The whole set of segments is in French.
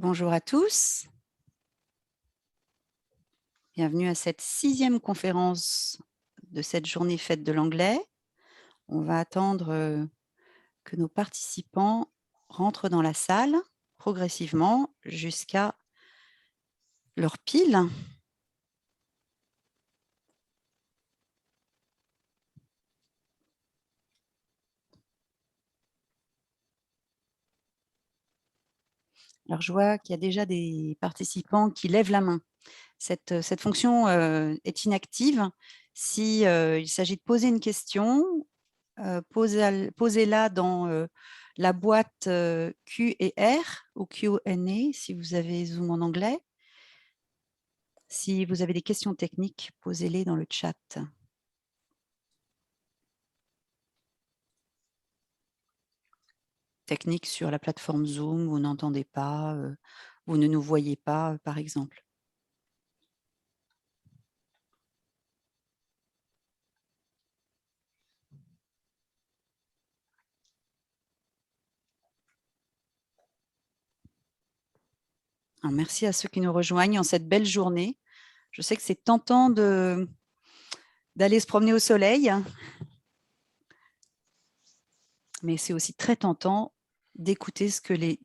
Bonjour à tous. Bienvenue à cette 6e conférence de cette journée fête de l'anglais. On va attendre, que nos participants rentrent dans la salle progressivement jusqu'à leur pile. Alors je vois qu'il y a déjà des participants qui lèvent la main. Cette fonction, est inactive. Si, il s'agit de poser une question, posez-la dans, la boîte, Q et R ou Q&A si vous avez Zoom en anglais. Si vous avez des questions techniques, posez-les dans le chat. Technique sur la plateforme Zoom, vous n'entendez pas, vous ne nous voyez pas, par exemple. Alors merci à ceux qui nous rejoignent en cette belle journée. Je sais que c'est tentant d'aller se promener au soleil, mais c'est aussi très tentant d'écouter ce que les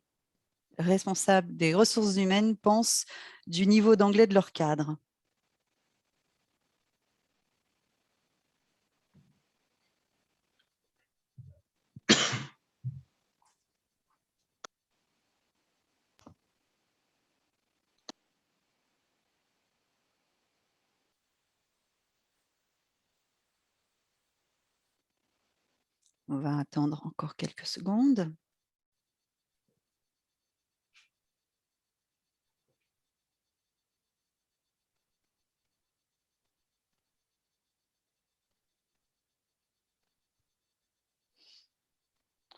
responsables des ressources humaines pensent du niveau d'anglais de leur cadre. On va attendre encore quelques secondes.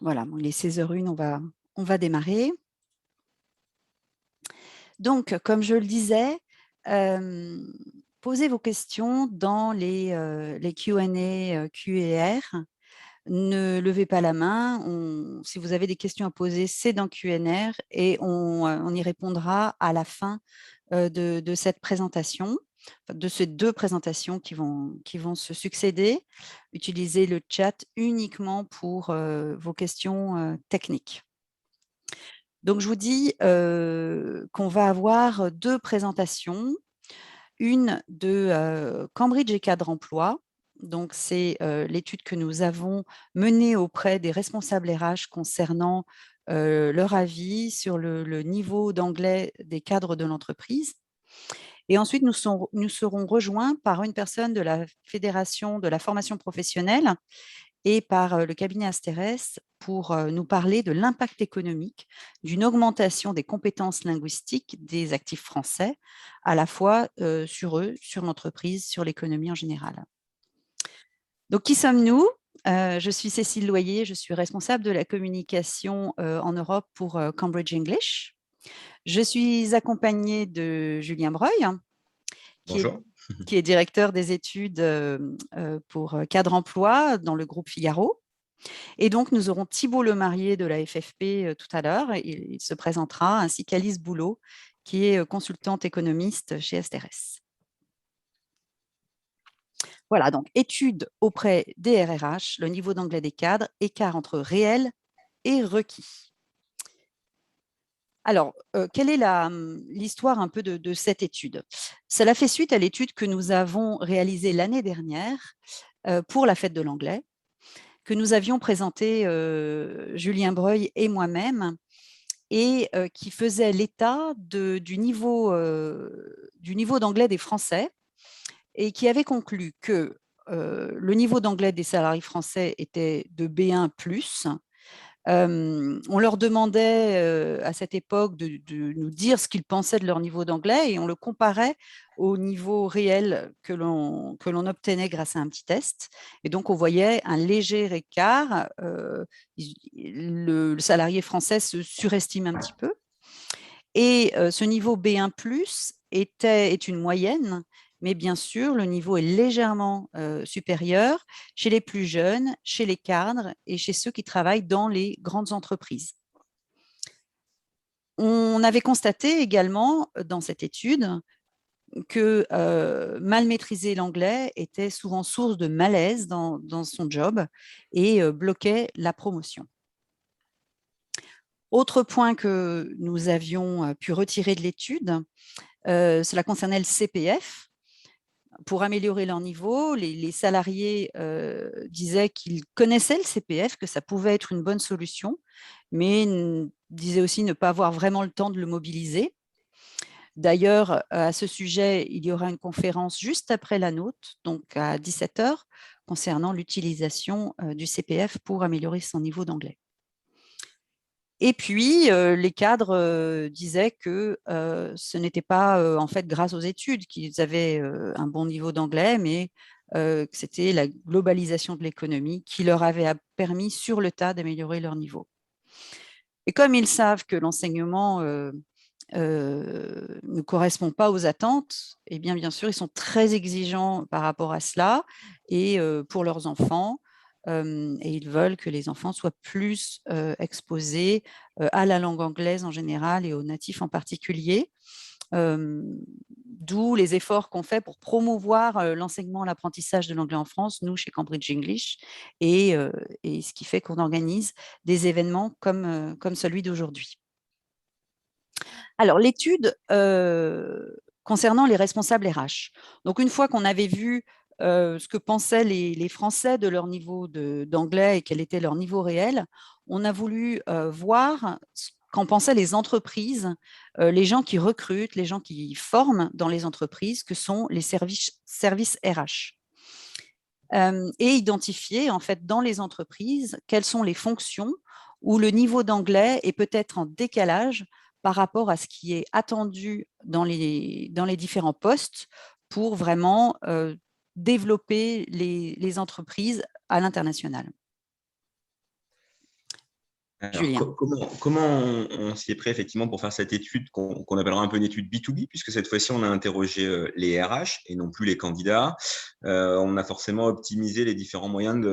Voilà, bon, il est 16h01, on va démarrer. Donc, comme je le disais, posez vos questions dans les Q&A, Q et R. Ne levez pas la main. Si vous avez des questions à poser, c'est dans Q&A et on y répondra à la fin de cette présentation, de ces 2 présentations qui vont se succéder. Utilisez le chat uniquement pour vos questions techniques. Donc, je vous dis qu'on va avoir 2 présentations. Une de Cambridge et Cadre Emploi. Donc, c'est l'étude que nous avons menée auprès des responsables RH concernant leur avis sur le niveau d'anglais des cadres de l'entreprise. Et ensuite, nous serons rejoints par une personne de la Fédération de la formation professionnelle et par le cabinet Asterès pour nous parler de l'impact économique d'une augmentation des compétences linguistiques des actifs français, à la fois sur eux, sur l'entreprise, sur l'économie en général. Donc, qui sommes-nous ? Je suis Cécile Loyer, je suis responsable de la communication en Europe pour Cambridge English. Je suis accompagnée de Julien Breuil, Bonjour. qui est directeur des études pour Cadre Emploi dans le groupe Figaro. Et donc, nous aurons Thibault Lemarié de la FFP tout à l'heure. Il se présentera, ainsi qu'Alice Boulot, qui est consultante économiste chez Asterès. Voilà, donc études auprès des RRH, le niveau d'anglais des cadres, écart entre réel et requis. Alors, quelle est l'histoire un peu de cette étude ? Cela fait suite à l'étude que nous avons réalisée l'année dernière pour la fête de l'anglais, que nous avions présentée, Julien Breuil et moi-même, et qui faisait l'état du niveau d'anglais des Français et qui avait conclu que le niveau d'anglais des salariés français était de B1+. On leur demandait à cette époque de nous dire ce qu'ils pensaient de leur niveau d'anglais et on le comparait au niveau réel que l'on obtenait grâce à un petit test. Et donc, on voyait un léger écart. Le salarié français se surestime un petit peu. Et ce niveau B1+ est une moyenne, mais bien sûr, le niveau est légèrement supérieur chez les plus jeunes, chez les cadres et chez ceux qui travaillent dans les grandes entreprises. On avait constaté également dans cette étude que mal maîtriser l'anglais était souvent source de malaise dans son job et bloquait la promotion. Autre point que nous avions pu retirer de l'étude, cela concernait le CPF. Pour améliorer leur niveau, les salariés disaient qu'ils connaissaient le CPF, que ça pouvait être une bonne solution, mais disaient aussi ne pas avoir vraiment le temps de le mobiliser. D'ailleurs, à ce sujet, il y aura une conférence juste après la nôtre, donc à 17h, concernant l'utilisation du CPF pour améliorer son niveau d'anglais. Et puis, les cadres disaient que ce n'était pas en fait grâce aux études qu'ils avaient un bon niveau d'anglais, mais que c'était la globalisation de l'économie qui leur avait permis sur le tas d'améliorer leur niveau. Et comme ils savent que l'enseignement ne correspond pas aux attentes, eh bien sûr, ils sont très exigeants par rapport à cela et pour leurs enfants. Et ils veulent que les enfants soient plus exposés à la langue anglaise en général et aux natifs en particulier. D'où les efforts qu'on fait pour promouvoir l'enseignement et l'apprentissage de l'anglais en France, nous, chez Cambridge English, et ce qui fait qu'on organise des événements comme celui d'aujourd'hui. Alors, l'étude concernant les responsables RH. Donc, une fois qu'on avait vu ce que pensaient les Français de leur niveau d'anglais et quel était leur niveau réel, on a voulu voir ce qu'en pensaient les entreprises, les gens qui recrutent, les gens qui forment dans les entreprises, que sont les services RH. Et identifier, en fait, dans les entreprises, quelles sont les fonctions où le niveau d'anglais est peut-être en décalage par rapport à ce qui est attendu dans les différents postes pour vraiment développer les entreprises à l'international. Alors, Julien. comment on s'y est pris effectivement pour faire cette étude qu'on appellera un peu une étude B2B, puisque cette fois-ci, on a interrogé les RH et non plus les candidats. On a forcément optimisé les différents moyens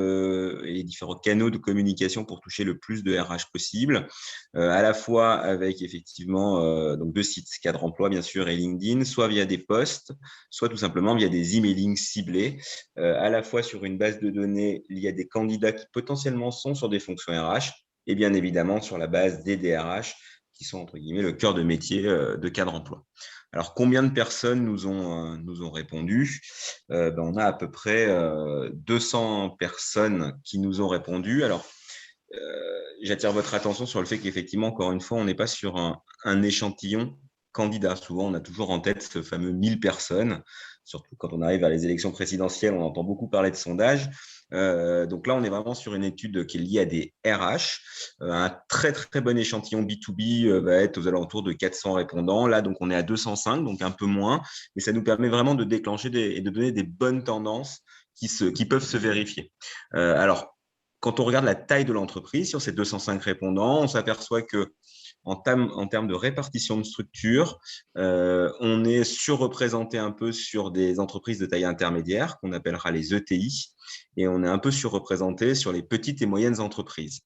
et les différents canaux de communication pour toucher le plus de RH possible, à la fois avec effectivement donc 2 sites, Cadre Emploi bien sûr et LinkedIn, soit via des posts, soit tout simplement via des emailings ciblés, à la fois sur une base de données liée à des candidats qui potentiellement sont sur des fonctions RH, et bien évidemment sur la base des DRH qui sont entre guillemets le cœur de métier de Cadre Emploi. Alors, combien de personnes nous ont répondu? On a à peu près 200 personnes qui nous ont répondu. Alors, j'attire votre attention sur le fait qu'effectivement, encore une fois, on n'est pas sur un échantillon candidat. Souvent, on a toujours en tête ce fameux 1000 personnes, surtout quand on arrive à les élections présidentielles, on entend beaucoup parler de sondages. Donc là, on est vraiment sur une étude qui est liée à des RH. Un très, très bon échantillon B2B va être aux alentours de 400 répondants. Là, donc, on est à 205, donc un peu moins. Mais ça nous permet vraiment de déclencher et de donner des bonnes tendances qui peuvent se vérifier. Alors, quand on regarde la taille de l'entreprise sur ces 205 répondants, on s'aperçoit que en termes de répartition de structure, on est surreprésenté un peu sur des entreprises de taille intermédiaire, qu'on appellera les ETI, et on est un peu surreprésenté sur les petites et moyennes entreprises.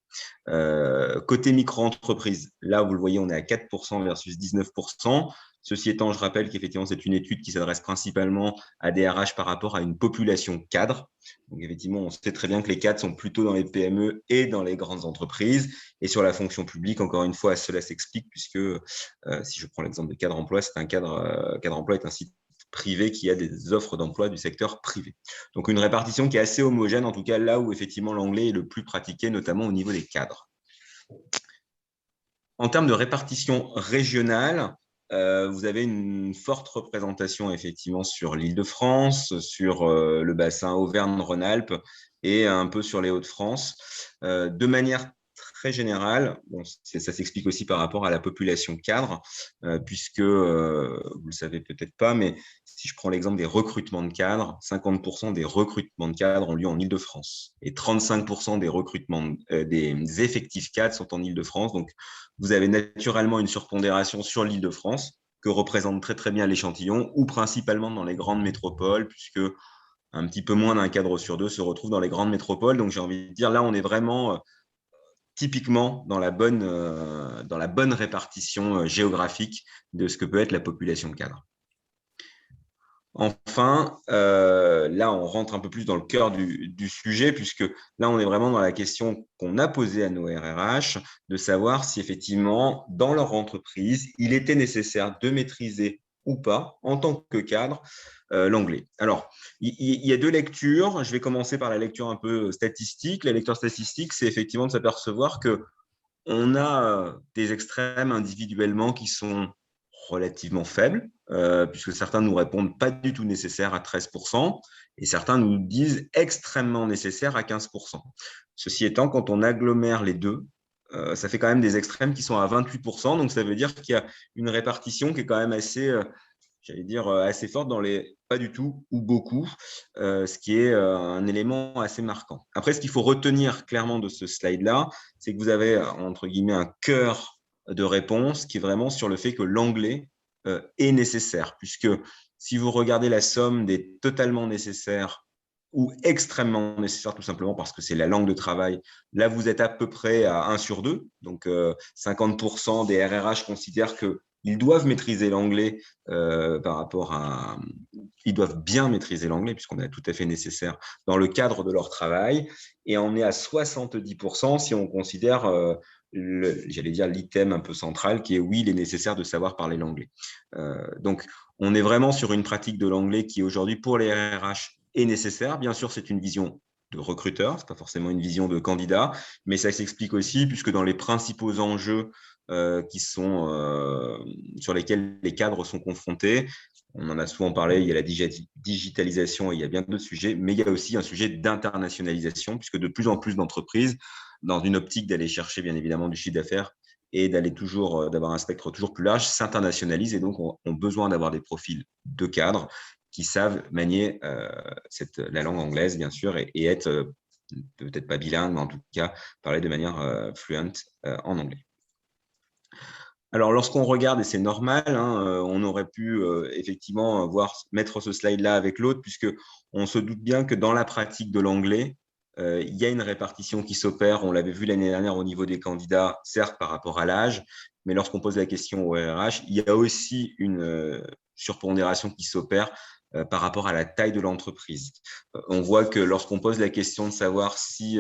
Côté micro-entreprise, là, vous le voyez, on est à 4% versus 19%. Ceci étant, je rappelle qu'effectivement, c'est une étude qui s'adresse principalement à des RH par rapport à une population cadre. Donc, effectivement, on sait très bien que les cadres sont plutôt dans les PME et dans les grandes entreprises. Et sur la fonction publique, encore une fois, cela s'explique puisque, si je prends l'exemple de Cadre Emploi, Cadre Emploi est un site privé qui a des offres d'emploi du secteur privé. Donc, une répartition qui est assez homogène, en tout cas là où effectivement l'anglais est le plus pratiqué, notamment au niveau des cadres. En termes de répartition régionale, vous avez une forte représentation effectivement sur l'Île-de-France, sur le bassin Auvergne-Rhône-Alpes et un peu sur les Hauts-de-France. De manière très générale, ça s'explique aussi par rapport à la population cadre, puisque, vous ne le savez peut-être pas, mais si je prends l'exemple des recrutements de cadres, 50% des recrutements de cadres ont lieu en Île-de-France et 35% des effectifs cadres sont en Île-de-France. Donc, vous avez naturellement une surpondération sur l'Île-de-France que représente très très bien l'échantillon, ou principalement dans les grandes métropoles, puisque un petit peu moins d'un cadre sur deux se retrouve dans les grandes métropoles. Donc j'ai envie de dire, là, on est vraiment typiquement dans la bonne répartition géographique de ce que peut être la population cadre. Enfin, là, on rentre un peu plus dans le cœur du sujet, puisque là, on est vraiment dans la question qu'on a posée à nos RRH, de savoir si effectivement, dans leur entreprise, il était nécessaire de maîtriser ou pas, en tant que cadre, l'anglais. Alors, il y a deux lectures. Je vais commencer par la lecture un peu statistique. La lecture statistique, c'est effectivement de s'apercevoir que on a des extrêmes individuellement qui sont relativement faibles, puisque certains nous répondent pas du tout nécessaire à 13%, et certains nous disent extrêmement nécessaire à 15%. Ceci étant, quand on agglomère les deux, ça fait quand même des extrêmes qui sont à 28%, donc ça veut dire qu'il y a une répartition qui est quand même assez, j'allais dire, assez forte dans les pas du tout ou beaucoup, ce qui est un élément assez marquant. Après, ce qu'il faut retenir clairement de ce slide-là, c'est que vous avez, entre guillemets, un cœur de réponse qui est vraiment sur le fait que l'anglais est nécessaire, puisque si vous regardez la somme des totalement nécessaires ou extrêmement nécessaires, tout simplement parce que c'est la langue de travail, là, vous êtes à peu près à 1 sur 2. Donc, 50% des RRH considèrent qu'ils doivent maîtriser l'anglais par rapport à… Ils doivent bien maîtriser l'anglais, puisqu'on est tout à fait nécessaire dans le cadre de leur travail. Et on est à 70% si on considère… j'allais dire l'item un peu central qui est oui, il est nécessaire de savoir parler l'anglais. Donc, on est vraiment sur une pratique de l'anglais qui aujourd'hui pour les RRH est nécessaire. Bien sûr, c'est une vision de recruteur, ce n'est pas forcément une vision de candidat, mais ça s'explique aussi puisque dans les principaux enjeux qui sont, sur lesquels les cadres sont confrontés, on en a souvent parlé, il y a la digitalisation et il y a bien d'autres sujets, mais il y a aussi un sujet d'internationalisation puisque de plus en plus d'entreprises dans une optique d'aller chercher bien évidemment du chiffre d'affaires et d'aller toujours d'avoir un spectre toujours plus large, s'internationalisent et donc ont besoin d'avoir des profils de cadres qui savent manier la langue anglaise, bien sûr, et être peut-être pas bilingue, mais en tout cas parler de manière fluente en anglais. Alors, lorsqu'on regarde, et c'est normal, hein, on aurait pu effectivement mettre ce slide-là avec l'autre, puisqu'on se doute bien que dans la pratique de l'anglais, il y a une répartition qui s'opère. On l'avait vu l'année dernière au niveau des candidats, certes par rapport à l'âge, mais lorsqu'on pose la question au RH, il y a aussi une surpondération qui s'opère par rapport à la taille de l'entreprise. On voit que lorsqu'on pose la question de savoir si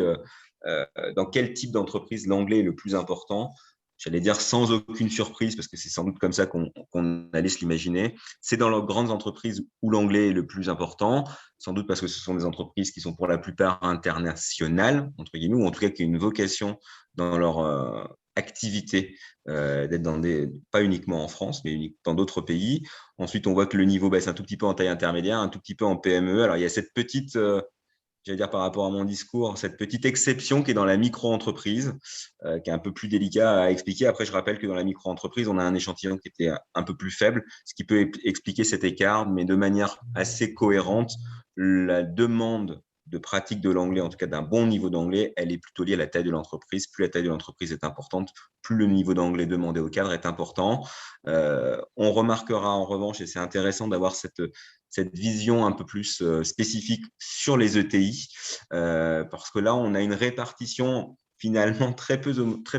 dans quel type d'entreprise l'anglais est le plus important, j'allais dire sans aucune surprise, parce que c'est sans doute comme ça qu'on allait se l'imaginer, c'est dans les grandes entreprises où l'anglais est le plus important, sans doute parce que ce sont des entreprises qui sont pour la plupart internationales, entre guillemets, ou en tout cas qui ont une vocation dans leur activité d'être pas uniquement en France, mais dans d'autres pays. Ensuite, on voit que le niveau baisse un tout petit peu en taille intermédiaire, un tout petit peu en PME. Alors, il y a cette petite… j'allais dire par rapport à mon discours, cette petite exception qui est dans la micro-entreprise, qui est un peu plus délicat à expliquer. Après, je rappelle que dans la micro-entreprise, on a un échantillon qui était un peu plus faible, ce qui peut expliquer cet écart, mais de manière assez cohérente, la demande de pratique de l'anglais, en tout cas d'un bon niveau d'anglais, elle est plutôt liée à la taille de l'entreprise. Plus la taille de l'entreprise est importante, plus le niveau d'anglais demandé au cadre est important. On remarquera en revanche, et c'est intéressant d'avoir cette vision un peu plus spécifique sur les ETI, parce que là, on a une répartition finalement très peu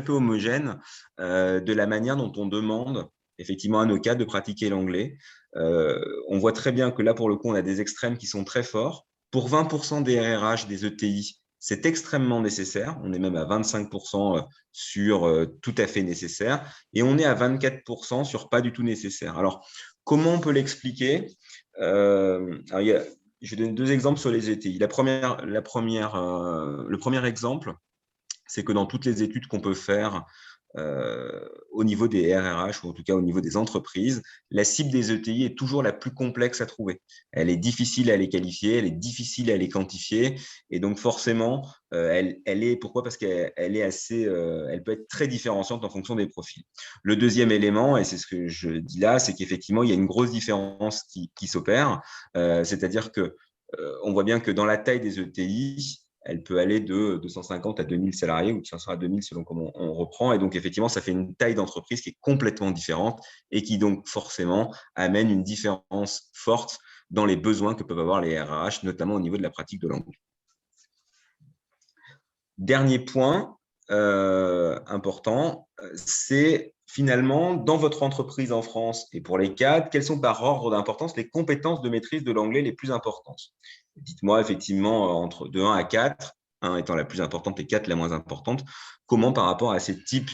homogène de la manière dont on demande effectivement à nos cadres de pratiquer l'anglais. On voit très bien que là, pour le coup, on a des extrêmes qui sont très forts. Pour 20% des RRH, des ETI, c'est extrêmement nécessaire. On est même à 25% sur tout à fait nécessaire. Et on est à 24% sur pas du tout nécessaire. Alors, comment on peut l'expliquer? Je vais donner deux exemples sur les ETI. Le premier exemple, c'est que dans toutes les études qu'on peut faire au niveau des RRH ou en tout cas au niveau des entreprises, la cible des ETI est toujours la plus complexe à trouver. Elle est difficile à les qualifier, elle est difficile à les quantifier et donc forcément, pourquoi? Parce qu'elle est elle peut être très différenciante en fonction des profils. Le deuxième élément, et c'est ce que je dis là, c'est qu'effectivement, il y a une grosse différence qui s'opère, c'est-à-dire que on voit bien que dans la taille des ETI, elle peut aller de 250 à 2000 salariés ou de 500 à 2000 selon comment on reprend. Et donc, effectivement, ça fait une taille d'entreprise qui est complètement différente et qui donc forcément amène une différence forte dans les besoins que peuvent avoir les RH, notamment au niveau de la pratique de l'anglais. Dernier point, important, c'est finalement, dans votre entreprise en France et pour les cadres, quelles sont par ordre d'importance les compétences de maîtrise de l'anglais les plus importantes? Dites-moi effectivement entre de 1 à 4, 1 étant la plus importante et 4 la moins importante, comment par rapport à ces types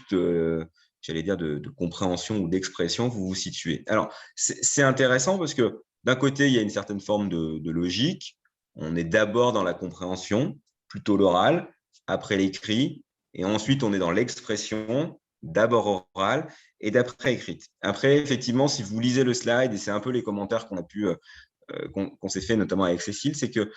j'allais dire, de compréhension ou d'expression, vous vous situez. Alors, c'est intéressant parce que d'un côté, il y a une certaine forme de logique. On est d'abord dans la compréhension, plutôt l'oral, après l'écrit, et ensuite on est dans l'expression, d'abord orale et d'après écrite. Après, effectivement, si vous lisez le slide, et c'est un peu les commentaires qu'on s'est fait notamment avec Cécile, c'est que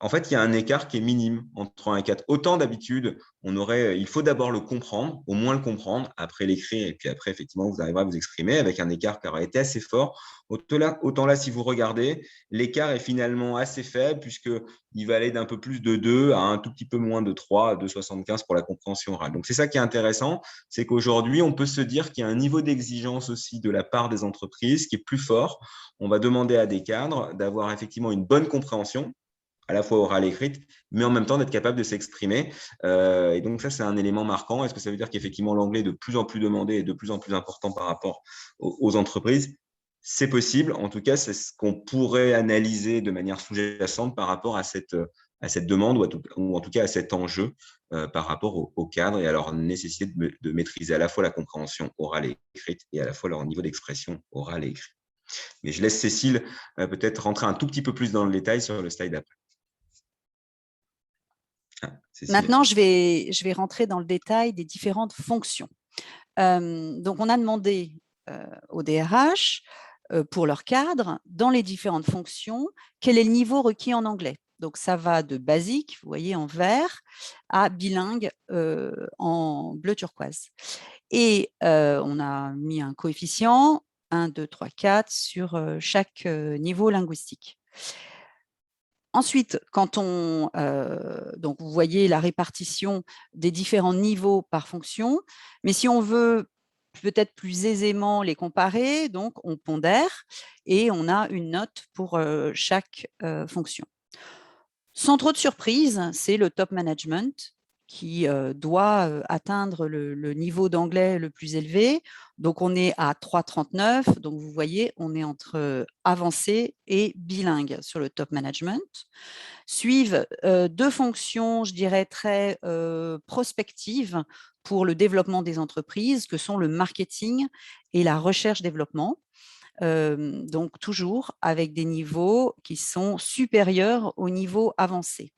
en fait, il y a un écart qui est minime entre 1 et 4. Autant d'habitude, il faut d'abord le comprendre, au moins le comprendre, après l'écrire, et puis après, effectivement, vous arriverez à vous exprimer avec un écart qui aura été assez fort. Autant là, si vous regardez, l'écart est finalement assez faible, puisqu'il va aller d'un peu plus de 2 à un tout petit peu moins de 3, à 2,75 pour la compréhension orale. Donc, c'est ça qui est intéressant, c'est qu'aujourd'hui, on peut se dire qu'il y a un niveau d'exigence aussi de la part des entreprises qui est plus fort. On va demander à des cadres d'avoir effectivement une bonne compréhension, à la fois orale et écrite, mais en même temps d'être capable de s'exprimer. Et donc ça, c'est un élément marquant. Est-ce que ça veut dire qu'effectivement l'anglais est de plus en plus demandé et de plus en plus important par rapport aux entreprises? C'est possible. En tout cas, c'est ce qu'on pourrait analyser de manière sous-jacente par rapport à cette demande ou en tout cas à cet enjeu par rapport au cadre et à leur nécessité de maîtriser à la fois la compréhension orale et écrite et à la fois leur niveau d'expression orale et écrite. Mais je laisse Cécile peut-être rentrer un tout petit peu plus dans le détail sur le slide après. Maintenant, je vais rentrer dans le détail des différentes fonctions. Donc, on a demandé au DRH, pour leur cadre, dans les différentes fonctions, quel est le niveau requis en anglais. Donc, ça va de basique, vous voyez, en vert, à bilingue en bleu turquoise. Et on a mis un coefficient, 1, 2, 3, 4, sur chaque niveau linguistique. Ensuite, quand donc vous voyez la répartition des différents niveaux par fonction, mais si on veut peut-être plus aisément les comparer, donc on pondère et on a une note pour chaque fonction. Sans trop de surprise, c'est le top management qui doit atteindre le niveau d'anglais le plus élevé. Donc, on est à 3,39. Donc, vous voyez, on est entre avancé et bilingue sur le top management. Suivent deux fonctions, je dirais, très prospectives pour le développement des entreprises, que sont le marketing et la recherche-développement. Donc, toujours avec des niveaux qui sont supérieurs au niveau avancé.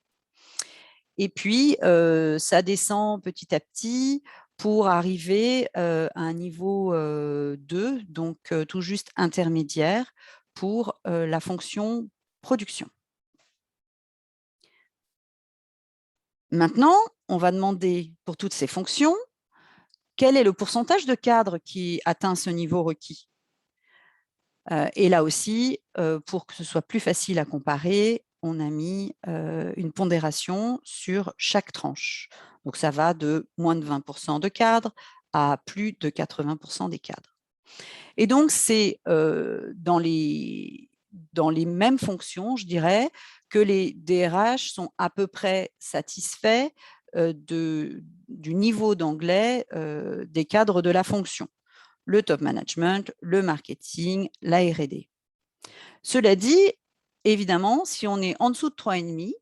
Et puis, ça descend petit à petit pour arriver à un niveau 2, donc tout juste intermédiaire pour la fonction production. Maintenant, on va demander pour toutes ces fonctions, quel est le pourcentage de cadres qui atteint ce niveau requis? Et là aussi, pour que ce soit plus facile à comparer, on a mis une pondération sur chaque tranche. Donc, ça va de moins de 20% de cadres à plus de 80% des cadres. Et donc, c'est dans les mêmes fonctions, je dirais, que les DRH sont à peu près satisfaits du niveau d'anglais des cadres de la fonction. Le top management, le marketing, la R&D. Cela dit, évidemment, si on est en dessous de 3,5,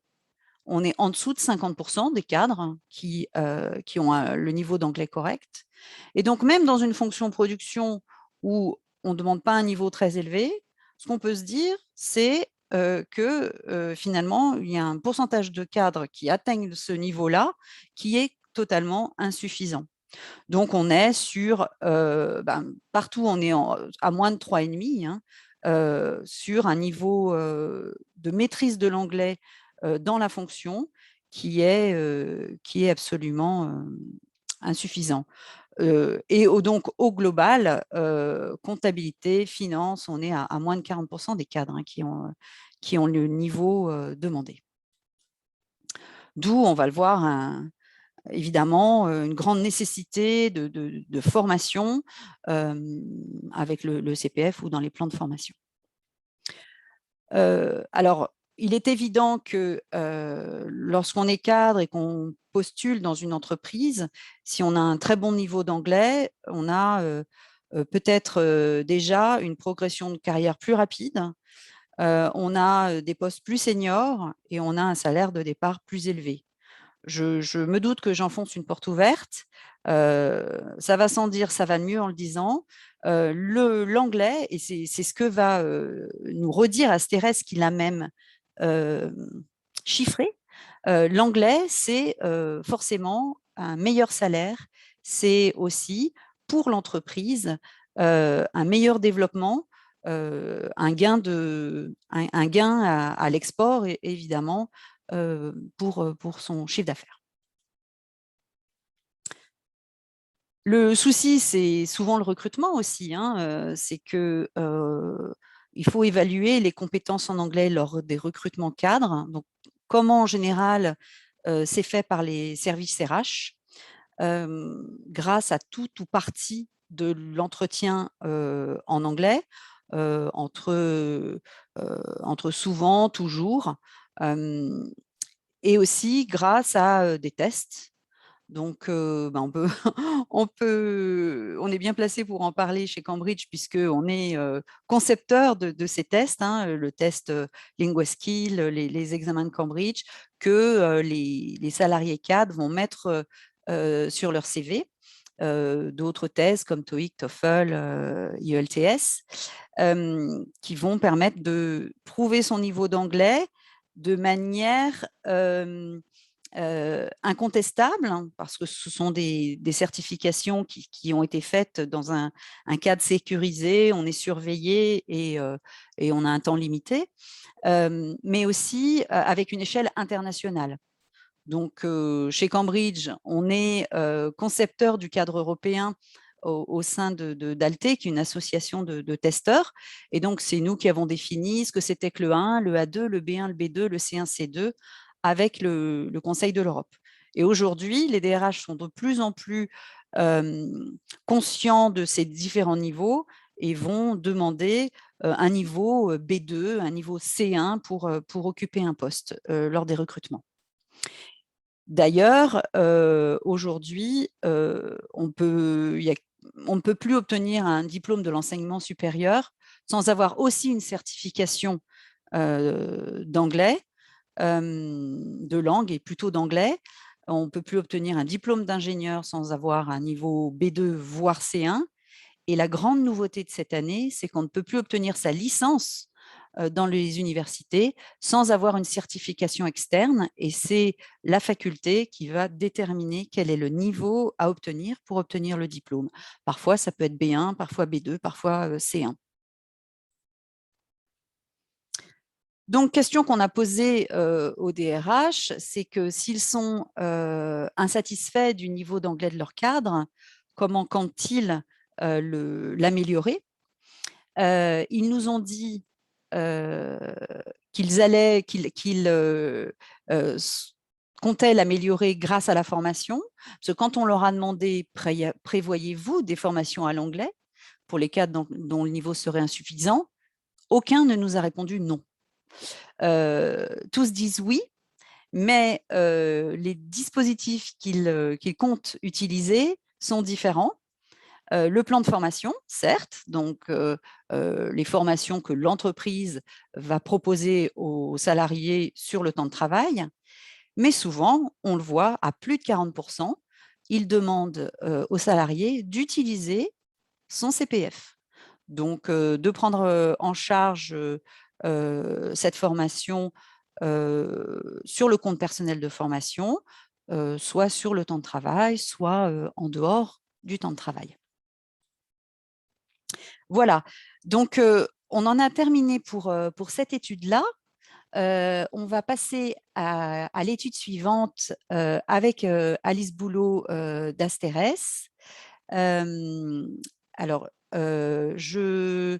on est en dessous de 50% des cadres qui ont le niveau d'anglais correct. Et donc, même dans une fonction production où on ne demande pas un niveau très élevé, ce qu'on peut se dire, c'est que finalement, il y a un pourcentage de cadres qui atteignent ce niveau-là qui est totalement insuffisant. Donc, on est sur, partout, on est à moins de 3,5, sur un niveau de maîtrise de l'anglais dans la fonction qui est absolument insuffisant. Et donc, au global, comptabilité, finance, on est à moins de 40% des cadres qui ont le niveau demandé. D'où, on va le voir, évidemment, une grande nécessité de formation avec le CPF ou dans les plans de formation. Alors, il est évident que lorsqu'on est cadre et qu'on postule dans une entreprise, si on a un très bon niveau d'anglais, on a peut-être déjà une progression de carrière plus rapide, on a des postes plus seniors et on a un salaire de départ plus élevé. Je me doute que j'enfonce une porte ouverte. Ça va sans dire, ça va mieux en le disant. L'anglais, et c'est ce que va nous redire Astérès, qui l'a même chiffré, l'anglais, c'est forcément un meilleur salaire, c'est aussi pour l'entreprise un meilleur développement, un gain à l'export, évidemment, pour son chiffre d'affaires. Le souci, c'est souvent le recrutement aussi, hein, c'est que il faut évaluer les compétences en anglais lors des recrutements cadres. Donc, comment en général c'est fait par les services RH, grâce à tout ou partie de l'entretien en anglais, entre souvent, toujours, et aussi grâce à des tests. Donc, on est bien placé pour en parler chez Cambridge, puisqu'on est concepteur de ces tests, hein, le test LinguaSkill, les examens de Cambridge, que les salariés cadres vont mettre sur leur CV. D'autres tests comme TOEIC, TOEFL, IELTS, qui vont permettre de prouver son niveau d'anglais de manière incontestable, hein, parce que ce sont des certifications qui ont été faites dans un cadre sécurisé, on est surveillé et on a un temps limité, mais aussi avec une échelle internationale. Donc, chez Cambridge, on est concepteur du cadre européen au sein d'ALTE, qui est une association de testeurs. Et donc, c'est nous qui avons défini ce que c'était que le A1, le A2, le B1, le B2, le C1, C2, avec le Conseil de l'Europe. Et aujourd'hui, les DRH sont de plus en plus conscients de ces différents niveaux et vont demander un niveau B2, un niveau C1 pour occuper un poste lors des recrutements. D'ailleurs, aujourd'hui, on ne peut plus obtenir un diplôme de l'enseignement supérieur sans avoir aussi une certification d'anglais, de langue et plutôt d'anglais. On ne peut plus obtenir un diplôme d'ingénieur sans avoir un niveau B2, voire C1. Et la grande nouveauté de cette année, c'est qu'on ne peut plus obtenir sa licence dans les universités sans avoir une certification externe, et c'est la faculté qui va déterminer quel est le niveau à obtenir pour obtenir le diplôme. Parfois, ça peut être B1, parfois B2, parfois C1. Donc, question qu'on a posée au DRH, c'est que s'ils sont insatisfaits du niveau d'anglais de leur cadre, comment comptent-ils l'améliorer? Ils nous ont dit qu'ils comptaient l'améliorer grâce à la formation. Parce que quand on leur a demandé prévoyez-vous des formations à l'anglais pour les cas dont le niveau serait insuffisant, aucun ne nous a répondu non. Tous disent oui, mais les dispositifs qu'ils comptent utiliser sont différents. Le plan de formation, certes, donc les formations que l'entreprise va proposer aux salariés sur le temps de travail, mais souvent, on le voit, à plus de 40%, ils demandent aux salariés d'utiliser son CPF. Donc, de prendre en charge cette formation sur le compte personnel de formation, soit sur le temps de travail, soit en dehors du temps de travail. Voilà, donc on en a terminé pour cette étude-là. On va passer à l'étude suivante avec Alice Boulot d'Astérès. Alors, je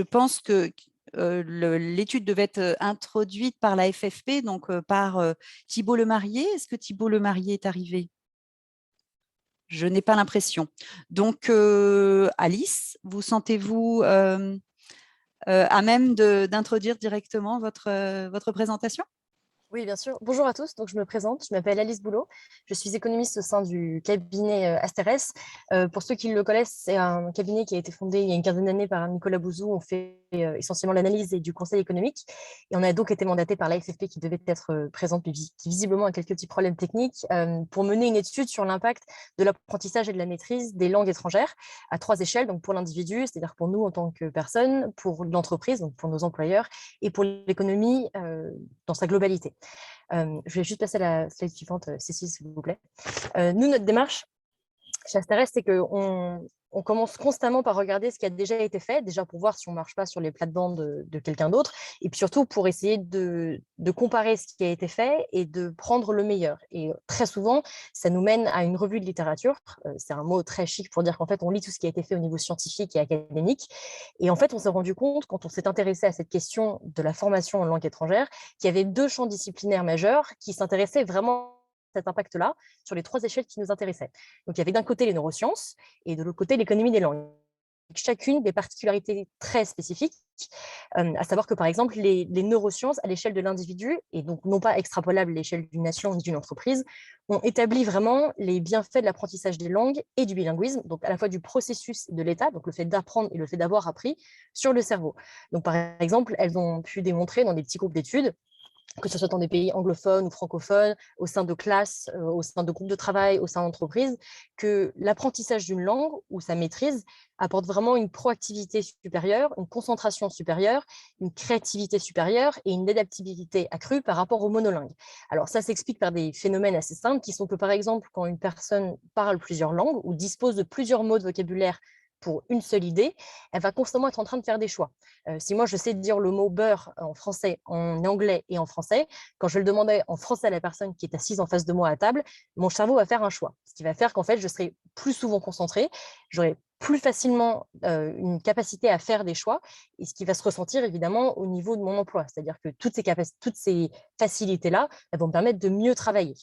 pense que l'étude devait être introduite par la FFP, donc par Thibault Lemarié. Est-ce que Thibault Lemarié est arrivé? Je n'ai pas l'impression. Donc, Alice, vous sentez-vous à même d'introduire directement votre présentation? Oui, bien sûr. Bonjour à tous. Donc, je me présente. Je m'appelle Alice Boulot. Je suis économiste au sein du cabinet Asterès. Pour ceux qui le connaissent, c'est un cabinet qui a été fondé il y a une quinzaine d'années par Nicolas Bouzou. On fait essentiellement l'analyse et du conseil économique. Et on a donc été mandaté par l'AFFP qui devait être présente, mais qui visiblement a quelques petits problèmes techniques, pour mener une étude sur l'impact de l'apprentissage et de la maîtrise des langues étrangères à 3 échelles. Donc, pour l'individu, c'est-à-dire pour nous en tant que personne, pour l'entreprise, donc pour nos employeurs, et pour l'économie dans sa globalité. Je vais juste passer à la slide suivante, Cécile, s'il vous plaît. Nous, notre démarche chez Asterès, c'est qu'on commence constamment par regarder ce qui a déjà été fait, déjà pour voir si on ne marche pas sur les plates-bandes de quelqu'un d'autre, et puis surtout pour essayer de comparer ce qui a été fait et de prendre le meilleur. Et très souvent, ça nous mène à une revue de littérature. C'est un mot très chic pour dire qu'en fait, on lit tout ce qui a été fait au niveau scientifique et académique. Et en fait, on s'est rendu compte, quand on s'est intéressé à cette question de la formation en langue étrangère, qu'il y avait 2 champs disciplinaires majeurs qui s'intéressaient vraiment à cet impact-là sur les 3 échelles qui nous intéressaient. Donc, il y avait d'un côté les neurosciences et de l'autre côté l'économie des langues. Chacune des particularités très spécifiques, à savoir que par exemple les neurosciences à l'échelle de l'individu, et donc non pas extrapolables à l'échelle d'une nation ou d'une entreprise, ont établi vraiment les bienfaits de l'apprentissage des langues et du bilinguisme, donc à la fois du processus de l'état, donc le fait d'apprendre et le fait d'avoir appris, sur le cerveau. Donc par exemple, elles ont pu démontrer dans des petits groupes d'études, que ce soit dans des pays anglophones ou francophones, au sein de classes, au sein de groupes de travail, au sein d'entreprises, que l'apprentissage d'une langue ou sa maîtrise apporte vraiment une proactivité supérieure, une concentration supérieure, une créativité supérieure et une adaptabilité accrue par rapport aux monolingues. Alors ça s'explique par des phénomènes assez simples qui sont que par exemple, quand une personne parle plusieurs langues ou dispose de plusieurs mots de vocabulaire pour une seule idée, elle va constamment être en train de faire des choix. Si moi, je sais dire le mot beurre en français, en anglais et en français, quand je le demandais en français à la personne qui est assise en face de moi à table, mon cerveau va faire un choix. Ce qui va faire qu'en fait, je serai plus souvent concentrée, j'aurai plus facilement une capacité à faire des choix, et ce qui va se ressentir évidemment au niveau de mon emploi. C'est-à-dire que toutes ces facilités-là, elles vont me permettre de mieux travailler.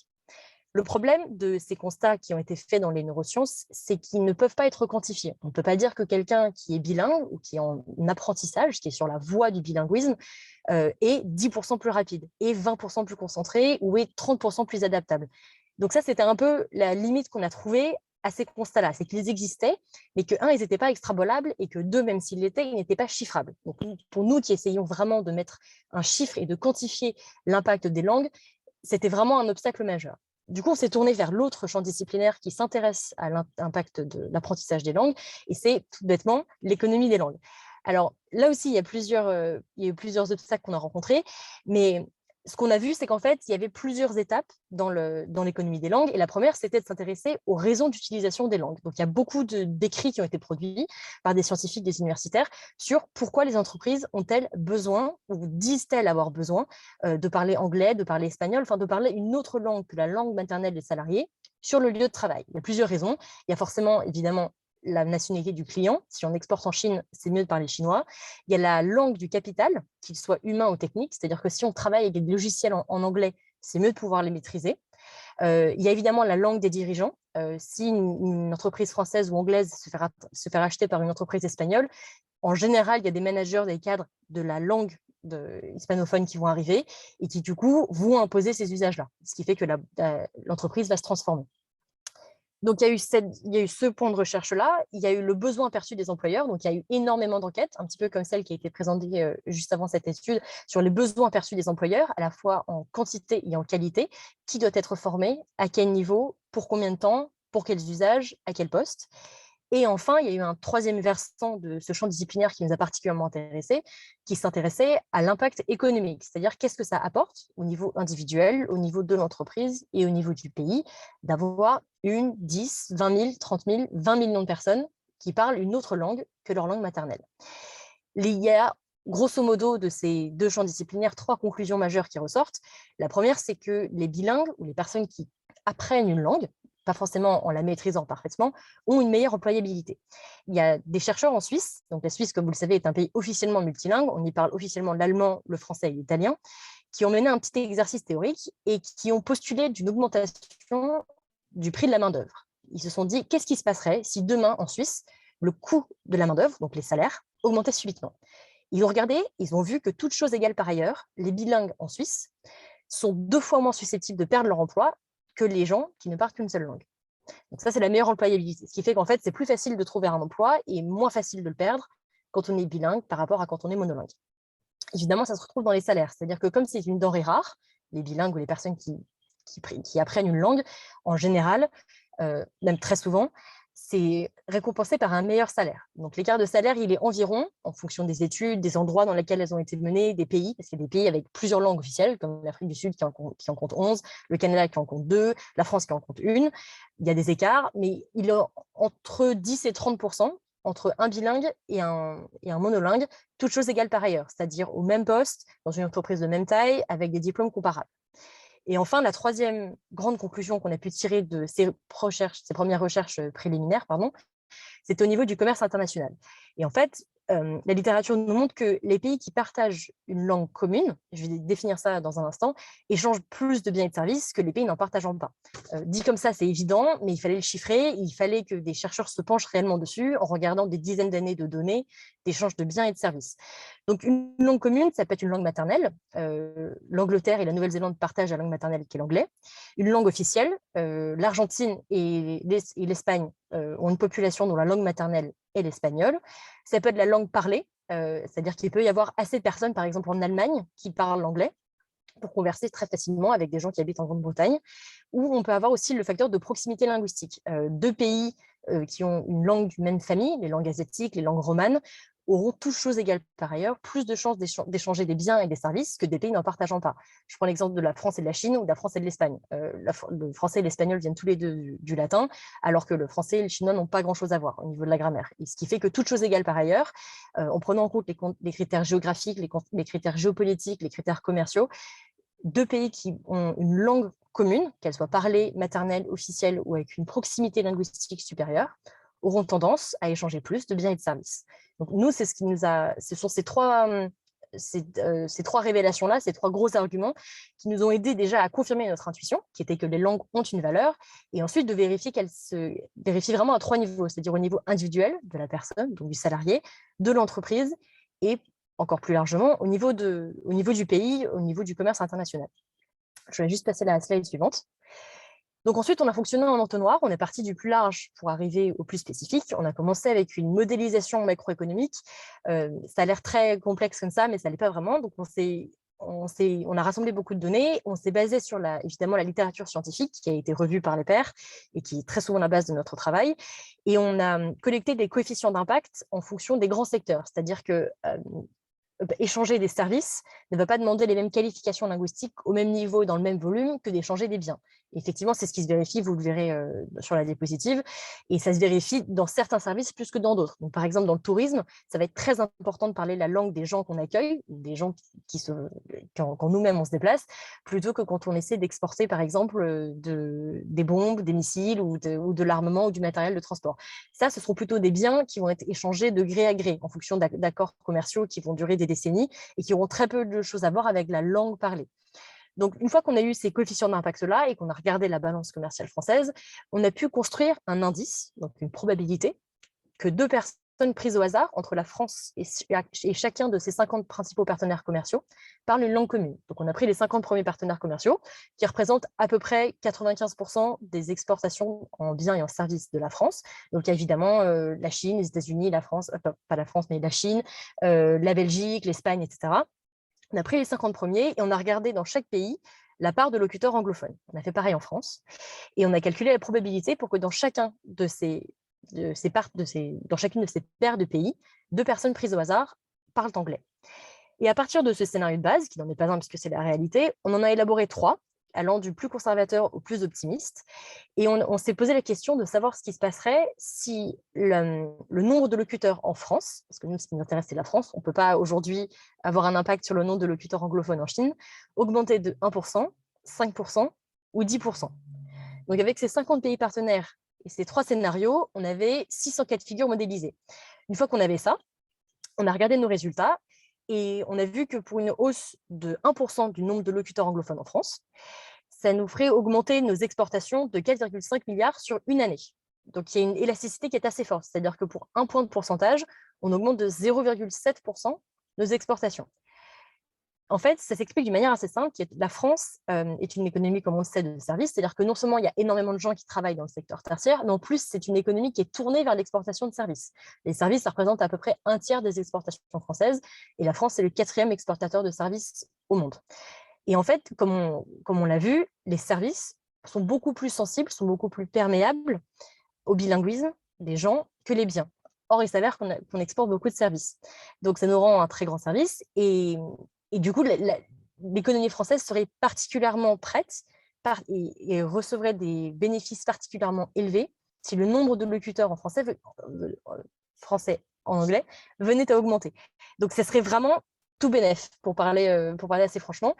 Le problème de ces constats qui ont été faits dans les neurosciences, c'est qu'ils ne peuvent pas être quantifiés. On ne peut pas dire que quelqu'un qui est bilingue ou qui est en apprentissage, qui est sur la voie du bilinguisme, est 10% plus rapide, est 20% plus concentré ou est 30% plus adaptable. Donc ça, c'était un peu la limite qu'on a trouvée à ces constats-là, c'est qu'ils existaient, mais que, un, ils n'étaient pas extrapolables, et que deux, même s'ils l'étaient, ils n'étaient pas chiffrables. Donc pour nous qui essayons vraiment de mettre un chiffre et de quantifier l'impact des langues, c'était vraiment un obstacle majeur. Du coup, on s'est tourné vers l'autre champ disciplinaire qui s'intéresse à l'impact de l'apprentissage des langues, et c'est tout bêtement l'économie des langues. Alors là aussi, il y a eu plusieurs obstacles qu'on a rencontrés, mais ce qu'on a vu, c'est qu'en fait, il y avait plusieurs étapes dans l'économie des langues. Et la première, c'était de s'intéresser aux raisons d'utilisation des langues. Donc, il y a beaucoup d'écrits qui ont été produits par des scientifiques, des universitaires, sur pourquoi les entreprises ont-elles besoin ou disent-elles avoir besoin de parler anglais, de parler espagnol, enfin de parler une autre langue que la langue maternelle des salariés sur le lieu de travail. Il y a plusieurs raisons. Il y a forcément, évidemment, la nationalité du client. Si on exporte en Chine, c'est mieux de parler chinois. Il y a la langue du capital, qu'il soit humain ou technique, c'est-à-dire que si on travaille avec des logiciels en anglais, c'est mieux de pouvoir les maîtriser. Il y a évidemment la langue des dirigeants. Si une entreprise française ou anglaise se fait racheter par une entreprise espagnole, en général, il y a des managers, des cadres de la langue hispanophone qui vont arriver et qui, du coup, vont imposer ces usages-là, ce qui fait que l'entreprise va se transformer. Donc, il y a eu ce point de recherche-là. Il y a eu le besoin perçu des employeurs. Donc, il y a eu énormément d'enquêtes, un petit peu comme celle qui a été présentée juste avant cette étude, sur les besoins perçus des employeurs, à la fois en quantité et en qualité. Qui doit être formé, à quel niveau, pour combien de temps, pour quels usages, à quel poste. Et enfin, il y a eu un troisième versant de ce champ disciplinaire qui nous a particulièrement intéressés, qui s'intéressait à l'impact économique, c'est-à-dire qu'est-ce que ça apporte au niveau individuel, au niveau de l'entreprise et au niveau du pays, d'avoir 1, 10, 20 000, 30 000, 20 millions de personnes qui parlent une autre langue que leur langue maternelle. Il y a grosso modo de ces deux champs disciplinaires 3 conclusions majeures qui ressortent. La première, c'est que les bilingues ou les personnes qui apprennent une langue, pas forcément en la maîtrisant parfaitement, ont une meilleure employabilité. Il y a des chercheurs en Suisse, donc la Suisse, comme vous le savez, est un pays officiellement multilingue, on y parle officiellement l'allemand, le français et l'italien, qui ont mené un petit exercice théorique et qui ont postulé d'une augmentation du prix de la main-d'œuvre. Ils se sont dit, qu'est-ce qui se passerait si demain, en Suisse, le coût de la main-d'œuvre, donc les salaires, augmentait subitement? Ils ont regardé, ils ont vu que toutes choses égales par ailleurs, les bilingues en Suisse sont 2 fois moins susceptibles de perdre leur emploi que les gens qui ne parlent qu'une seule langue. Donc ça, c'est la meilleure employabilité. Ce qui fait qu'en fait, c'est plus facile de trouver un emploi et moins facile de le perdre quand on est bilingue par rapport à quand on est monolingue. Évidemment, ça se retrouve dans les salaires. C'est-à-dire que comme c'est une denrée rare, les bilingues ou les personnes qui apprennent une langue, en général, même très souvent, c'est récompensé par un meilleur salaire. Donc l'écart de salaire, il est environ, en fonction des études, des endroits dans lesquels elles ont été menées, des pays, parce qu'il y a des pays avec plusieurs langues officielles, comme l'Afrique du Sud qui en compte 11, le Canada qui en compte 2, la France qui en compte 1. Il y a des écarts, mais il est entre 10 et 30% entre un bilingue et un monolingue, toutes choses égales par ailleurs, c'est-à-dire au même poste, dans une entreprise de même taille, avec des diplômes comparables. Et enfin, la troisième grande conclusion qu'on a pu tirer de ces premières recherches préliminaires, c'est au niveau du commerce international. Et en fait, la littérature nous montre que les pays qui partagent une langue commune, je vais définir ça dans un instant, échangent plus de biens et de services que les pays n'en partageant pas. Dit comme ça, c'est évident, mais il fallait le chiffrer, il fallait que des chercheurs se penchent réellement dessus en regardant des dizaines d'années de données d'échange de biens et de services. Donc, une langue commune, ça peut être une langue maternelle. L'Angleterre et la Nouvelle-Zélande partagent la langue maternelle qui est l'anglais. Une langue officielle, l'Argentine et l'Espagne ont une population dont la langue maternelle est l'espagnol. Ça peut être la langue parlée, c'est-à-dire qu'il peut y avoir assez de personnes, par exemple en Allemagne, qui parlent l'anglais pour converser très facilement avec des gens qui habitent en Grande-Bretagne, ou on peut avoir aussi le facteur de proximité linguistique. 2 pays qui ont une langue d'une même famille, les langues asiatiques, les langues romanes, auront toutes choses égales par ailleurs, plus de chances d'échanger des biens et des services que des pays n'en partageant pas. Je prends l'exemple de la France et de la Chine ou de la France et de l'Espagne. Le français et l'espagnol viennent tous les deux du latin, alors que le français et le chinois n'ont pas grand-chose à voir au niveau de la grammaire. Et ce qui fait que toutes choses égales par ailleurs, en prenant en compte les critères géographiques, les critères géopolitiques, les critères commerciaux, 2 pays qui ont une langue commune, qu'elle soit parlée, maternelle, officielle ou avec une proximité linguistique supérieure, auront tendance à échanger plus de biens et de services. Donc nous, c'est ce qui nous a, ce sont ces trois révélations-là, ces 3 gros arguments qui nous ont aidés déjà à confirmer notre intuition, qui était que les langues ont une valeur, et ensuite de vérifier qu'elles se vérifient vraiment à 3 niveaux, c'est-à-dire au niveau individuel de la personne, donc du salarié, de l'entreprise, et encore plus largement au niveau du pays, au niveau du commerce international. Je vais juste passer à la slide suivante. Donc ensuite, on a fonctionné en entonnoir, on est parti du plus large pour arriver au plus spécifique. On a commencé avec une modélisation macroéconomique. Ça a l'air très complexe comme ça, mais ça ne l'est pas vraiment. Donc on a rassemblé beaucoup de données, on s'est basé sur évidemment la littérature scientifique qui a été revue par les pairs et qui est très souvent la base de notre travail. Et on a collecté des coefficients d'impact en fonction des grands secteurs, c'est-à-dire que échanger des services ne va pas demander les mêmes qualifications linguistiques au même niveau, dans le même volume, que d'échanger des biens. Et effectivement, c'est ce qui se vérifie, vous le verrez sur la diapositive, et ça se vérifie dans certains services plus que dans d'autres. Donc, par exemple, dans le tourisme, ça va être très important de parler la langue des gens qu'on accueille, des gens quand nous-mêmes on se déplace, plutôt que quand on essaie d'exporter, par exemple, des bombes, des missiles ou de l'armement ou du matériel de transport. Ça, ce seront plutôt des biens qui vont être échangés de gré à gré, en fonction d'accords commerciaux qui vont durer des décennies et qui auront très peu de choses à voir avec la langue parlée. Donc, une fois qu'on a eu ces coefficients d'impact-là et qu'on a regardé la balance commerciale française, on a pu construire un indice, donc une probabilité, que 2 personnes prises au hasard entre la France et chacun de ses 50 principaux partenaires commerciaux parlent une langue commune. Donc, on a pris les 50 premiers partenaires commerciaux qui représentent à peu près 95% des exportations en biens et en services de la France. Donc, il y a évidemment la Chine, les États-Unis, la France, pas la France, mais la Chine, la Belgique, l'Espagne, etc. On a pris les 50 premiers et on a regardé dans chaque pays la part de locuteurs anglophones. On a fait pareil en France et on a calculé la probabilité pour que dans chacune de ces paires de pays, 2 personnes prises au hasard parlent anglais. Et à partir de ce scénario de base, qui n'en est pas un puisque c'est la réalité, on en a élaboré 3, allant du plus conservateur au plus optimiste. Et on s'est posé la question de savoir ce qui se passerait si le nombre de locuteurs en France, parce que nous, ce qui nous intéresse, c'est la France, on ne peut pas aujourd'hui avoir un impact sur le nombre de locuteurs anglophones en Chine, augmentait de 1%, 5% ou 10%. Donc avec ces 50 pays partenaires et ces 3 scénarios, on avait 600 cas de figure modélisés. Une fois qu'on avait ça, on a regardé nos résultats et on a vu que pour une hausse de 1% du nombre de locuteurs anglophones en France, ça nous ferait augmenter nos exportations de 4,5 milliards sur une année. Donc, il y a une élasticité qui est assez forte, c'est-à-dire que pour 1 point de pourcentage, on augmente de 0,7% nos exportations. En fait, ça s'explique d'une manière assez simple. La France est une économie, comme on le sait, de services. C'est-à-dire que non seulement il y a énormément de gens qui travaillent dans le secteur tertiaire, mais en plus, c'est une économie qui est tournée vers l'exportation de services. Les services, ça représente à peu près un tiers des exportations françaises. Et la France est le 4e exportateur de services au monde. Et en fait, comme on l'a vu, les services sont beaucoup plus sensibles, sont beaucoup plus perméables au bilinguisme des gens que les biens. Or, il s'avère qu'on exporte beaucoup de services. Donc, ça nous rend un très grand service. Et du coup, l'économie française serait particulièrement prête et recevrait des bénéfices particulièrement élevés si le nombre de locuteurs en français en anglais venait à augmenter. Donc, ça serait vraiment tout bénef, pour parler assez franchement.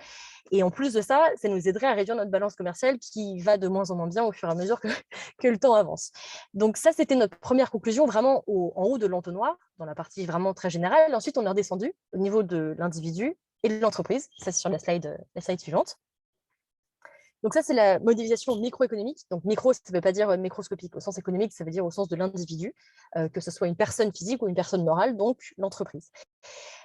Et en plus de ça, ça nous aiderait à réduire notre balance commerciale qui va de moins en moins bien au fur et à mesure que le temps avance. Donc ça, c'était notre première conclusion, vraiment en haut de l'entonnoir, dans la partie vraiment très générale. Ensuite, on est redescendu au niveau de l'individu et de l'entreprise. Ça, c'est sur la slide suivante. Donc ça, c'est la modélisation microéconomique. Donc micro, ça ne veut pas dire microscopique. Au sens économique, ça veut dire au sens de l'individu, que ce soit une personne physique ou une personne morale, donc l'entreprise.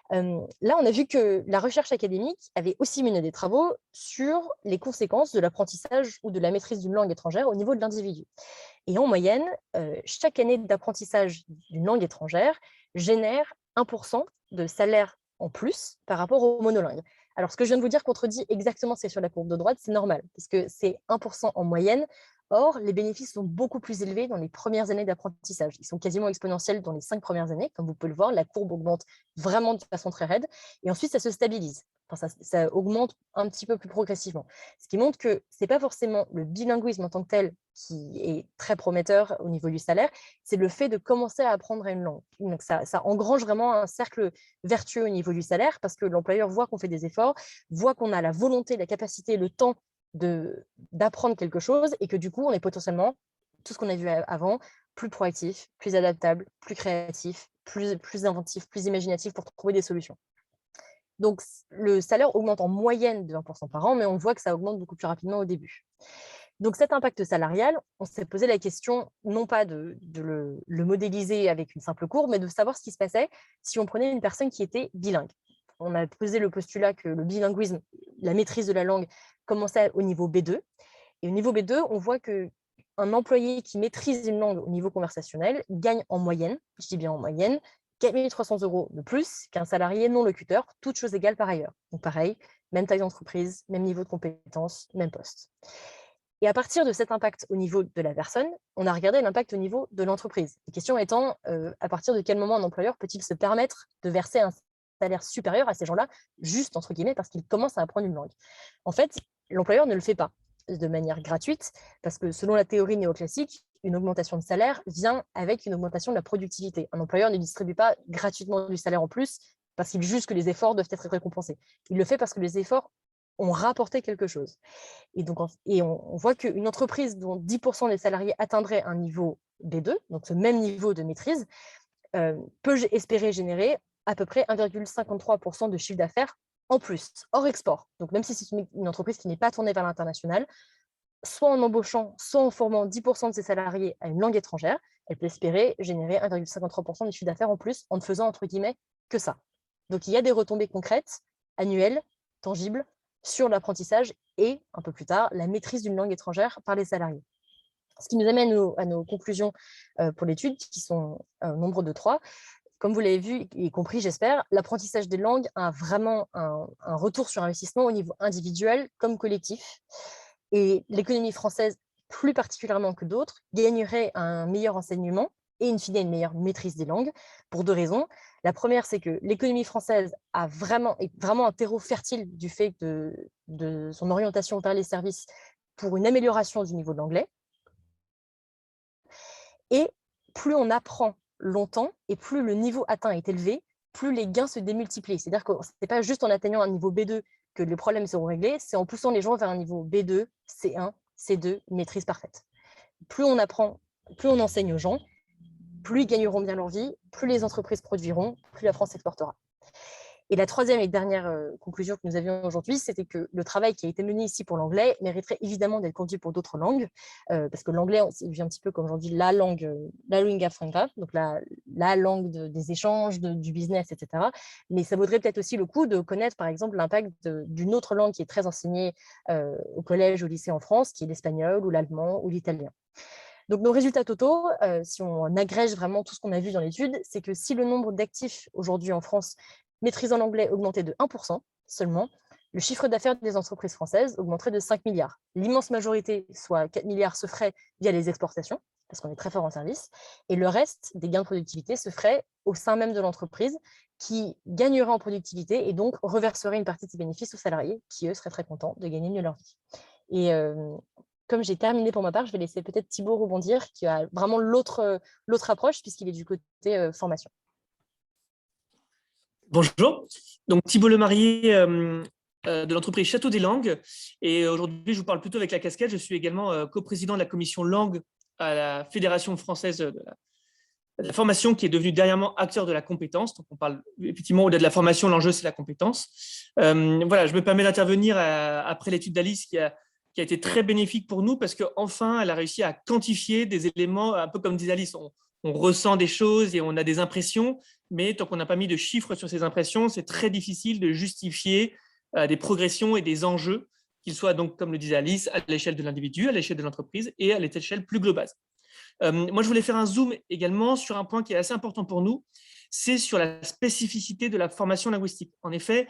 Là, on a vu que la recherche académique avait aussi mené des travaux sur les conséquences de l'apprentissage ou de la maîtrise d'une langue étrangère au niveau de l'individu. Et en moyenne, chaque année d'apprentissage d'une langue étrangère génère 1% de salaire en plus par rapport aux monolingues. Alors, ce que je viens de vous dire contredit exactement ce qui est sur la courbe de droite, c'est normal, puisque c'est 1% en moyenne. Or, les bénéfices sont beaucoup plus élevés dans les premières années d'apprentissage. Ils sont quasiment exponentiels dans les 5 premières années. Comme vous pouvez le voir, la courbe augmente vraiment de façon très raide. Et ensuite, ça se stabilise. Enfin, ça augmente un petit peu plus progressivement. Ce qui montre que ce n'est pas forcément le bilinguisme en tant que tel qui est très prometteur au niveau du salaire, c'est le fait de commencer à apprendre une langue. Donc, ça engrange vraiment un cercle vertueux au niveau du salaire parce que l'employeur voit qu'on fait des efforts, voit qu'on a la volonté, la capacité, le temps d'apprendre quelque chose et que du coup, on est potentiellement, tout ce qu'on a vu avant, plus proactif, plus adaptable, plus créatif, plus inventif, plus imaginatif pour trouver des solutions. Donc, le salaire augmente en moyenne de 1% par an, mais on voit que ça augmente beaucoup plus rapidement au début. Donc, cet impact salarial, on s'est posé la question, non pas de le modéliser avec une simple courbe, mais de savoir ce qui se passait si on prenait une personne qui était bilingue. On a posé le postulat que le bilinguisme, la maîtrise de la langue, commençait au niveau B2. Et au niveau B2, on voit qu'un employé qui maîtrise une langue au niveau conversationnel gagne en moyenne, je dis bien en moyenne, 4 300 € de plus qu'un salarié non locuteur, toutes choses égales par ailleurs. Donc pareil, même taille d'entreprise, même niveau de compétence, même poste. Et à partir de cet impact au niveau de la personne, on a regardé l'impact au niveau de l'entreprise. La question étant, à partir de quel moment un employeur peut-il se permettre de verser un salaire supérieur à ces gens-là, juste entre guillemets, parce qu'ils commencent à apprendre une langue. En fait, l'employeur ne le fait pas de manière gratuite, parce que selon la théorie néoclassique, une augmentation de salaire vient avec une augmentation de la productivité. Un employeur ne distribue pas gratuitement du salaire en plus parce qu'il juge que les efforts doivent être récompensés. Il le fait parce que les efforts ont rapporté quelque chose. Et donc, on voit qu'une entreprise dont 10% des salariés atteindraient un niveau B2, donc ce même niveau de maîtrise, peut espérer générer à peu près 1,53% de chiffre d'affaires en plus, hors export. Donc, même si c'est une entreprise qui n'est pas tournée vers l'international, soit en embauchant, soit en formant 10% de ses salariés à une langue étrangère, elle peut espérer générer 1,53% de chiffre d'affaires en plus en ne faisant, entre guillemets, que ça. Donc, il y a des retombées concrètes, annuelles, tangibles, sur l'apprentissage et, un peu plus tard, la maîtrise d'une langue étrangère par les salariés. Ce qui nous amène à nos conclusions pour l'étude, qui sont au nombre de 3. Comme vous l'avez vu et compris, j'espère, l'apprentissage des langues a vraiment un retour sur investissement au niveau individuel comme collectif. Et l'économie française, plus particulièrement que d'autres, gagnerait un meilleur enseignement et in fine une meilleure maîtrise des langues pour 2 raisons. La première, c'est que l'économie française est vraiment un terreau fertile du fait de son orientation vers les services pour une amélioration du niveau de l'anglais. Et plus on apprend longtemps et plus le niveau atteint est élevé, plus les gains se démultiplient. C'est-à-dire que ce n'est pas juste en atteignant un niveau B2 que les problèmes seront réglés, c'est en poussant les gens vers un niveau B2, C1, C2, maîtrise parfaite. Plus on apprend, plus on enseigne aux gens, plus ils gagneront bien leur vie, plus les entreprises produiront, plus la France exportera. Et la troisième et dernière conclusion que nous avions aujourd'hui, c'était que le travail qui a été mené ici pour l'anglais mériterait évidemment d'être conduit pour d'autres langues, parce que l'anglais vient un petit peu comme aujourd'hui la langue, la lingua franca, donc la langue des échanges, du business, etc. Mais ça vaudrait peut-être aussi le coup de connaître, par exemple, l'impact d'une autre langue qui est très enseignée au collège, au lycée en France, qui est l'espagnol ou l'allemand ou l'italien. Donc, nos résultats totaux, si on agrège vraiment tout ce qu'on a vu dans l'étude, c'est que si le nombre d'actifs aujourd'hui en France maîtrisant l'anglais augmentait de 1% seulement, le chiffre d'affaires des entreprises françaises augmenterait de 5 milliards. L'immense majorité, soit 4 milliards, se ferait via les exportations, parce qu'on est très fort en service, et le reste des gains de productivité se ferait au sein même de l'entreprise, qui gagnerait en productivité et donc reverserait une partie de ses bénéfices aux salariés, qui eux seraient très contents de gagner mieux leur vie. Et comme j'ai terminé pour ma part, je vais laisser peut-être Thibaut rebondir, qui a vraiment l'autre approche, puisqu'il est du côté formation. Bonjour, donc Thibaut Lemarié de l'entreprise Château des Langues. Et aujourd'hui, je vous parle plutôt avec la casquette. Je suis également coprésident de la commission langue à la Fédération française de la formation, qui est devenue dernièrement acteur de la compétence. Donc, on parle effectivement au-delà de la formation, l'enjeu, c'est la compétence. Voilà, je me permets d'intervenir après l'étude d'Alice qui a été très bénéfique pour nous parce qu'enfin, elle a réussi à quantifier des éléments, un peu comme disait Alice, on ressent des choses et on a des impressions, mais tant qu'on n'a pas mis de chiffres sur ces impressions, c'est très difficile de justifier des progressions et des enjeux, qu'ils soient donc, comme le disait Alice, à l'échelle de l'individu, à l'échelle de l'entreprise et à l'échelle plus globale. Moi, je voulais faire un zoom également sur un point qui est assez important pour nous, c'est sur la spécificité de la formation linguistique. En effet,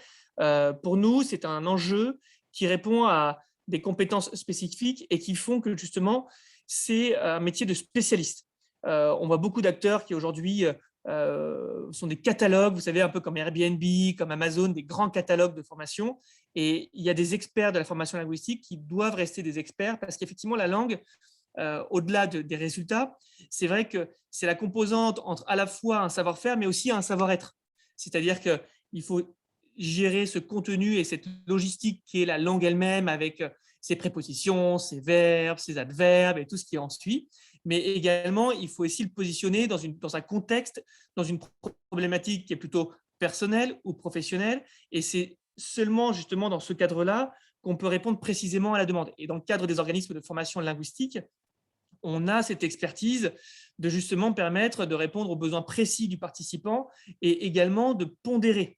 pour nous, c'est un enjeu qui répond à des compétences spécifiques et qui font que justement, c'est un métier de spécialiste. On voit beaucoup d'acteurs qui aujourd'hui sont des catalogues, vous savez, un peu comme Airbnb, comme Amazon, des grands catalogues de formation. Et il y a des experts de la formation linguistique qui doivent rester des experts parce qu'effectivement, la langue, au-delà des résultats, c'est vrai que c'est la composante entre à la fois un savoir-faire, mais aussi un savoir-être. C'est-à-dire qu'il faut gérer ce contenu et cette logistique qui est la langue elle-même avec ses prépositions, ses verbes, ses adverbes et tout ce qui en suit. Mais également, il faut aussi le positionner dans un contexte, dans une problématique qui est plutôt personnelle ou professionnelle. Et c'est seulement justement dans ce cadre-là qu'on peut répondre précisément à la demande. Et dans le cadre des organismes de formation linguistique, on a cette expertise de justement permettre de répondre aux besoins précis du participant et également de pondérer.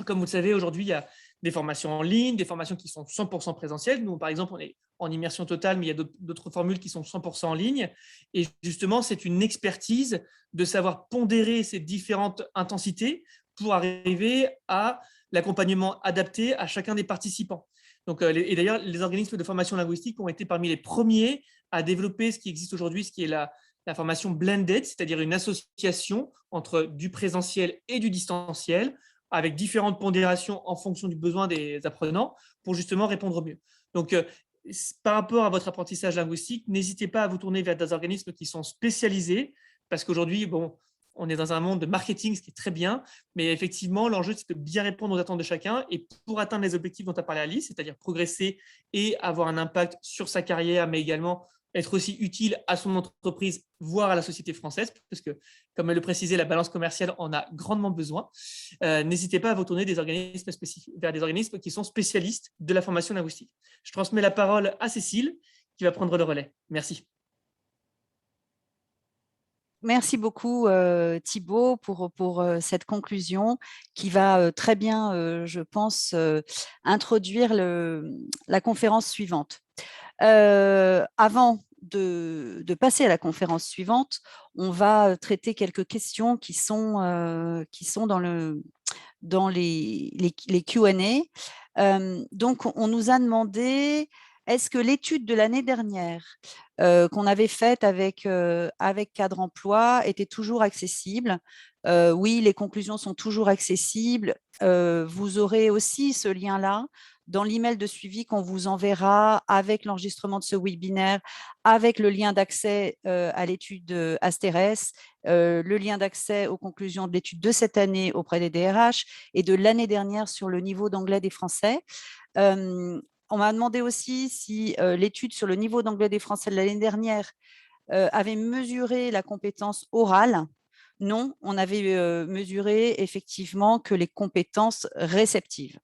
Comme vous le savez, aujourd'hui, il y a des formations en ligne, des formations qui sont 100% présentielles. Nous, par exemple, on est en immersion totale, mais il y a d'autres formules qui sont 100% en ligne. Et justement, c'est une expertise de savoir pondérer ces différentes intensités pour arriver à l'accompagnement adapté à chacun des participants. Donc, et d'ailleurs, les organismes de formation linguistique ont été parmi les premiers à développer ce qui existe aujourd'hui, ce qui est la formation blended, c'est-à-dire une association entre du présentiel et du distanciel, avec différentes pondérations en fonction du besoin des apprenants pour justement répondre au mieux. Donc, par rapport à votre apprentissage linguistique, n'hésitez pas à vous tourner vers des organismes qui sont spécialisés, parce qu'aujourd'hui, bon, on est dans un monde de marketing, ce qui est très bien, mais effectivement, l'enjeu, c'est de bien répondre aux attentes de chacun. Et pour atteindre les objectifs dont a parlé Alice, c'est-à-dire progresser et avoir un impact sur sa carrière, mais également être aussi utile à son entreprise, voire à la société française, parce que, comme elle le précisait, la balance commerciale en a grandement besoin. N'hésitez pas à vous tourner vers des organismes qui sont spécialistes de la formation linguistique. Je transmets la parole à Cécile, qui va prendre le relais. Merci. Merci beaucoup Thibaut pour cette conclusion qui va très bien, je pense, introduire la conférence suivante. Avant de passer à la conférence suivante, on va traiter quelques questions qui sont dans les Q&A. Donc, on nous a demandé, est-ce que l'étude de l'année dernière qu'on avait faite avec Cadre Emploi était toujours accessible? Oui, les conclusions sont toujours accessibles. Vous aurez aussi ce lien-là dans l'email de suivi qu'on vous enverra avec l'enregistrement de ce webinaire, avec le lien d'accès à l'étude Asterès, le lien d'accès aux conclusions de l'étude de cette année auprès des DRH et de l'année dernière sur le niveau d'anglais des Français. On m'a demandé aussi si l'étude sur le niveau d'anglais des Français de l'année dernière avait mesuré la compétence orale. Non, on avait mesuré effectivement que les compétences réceptives.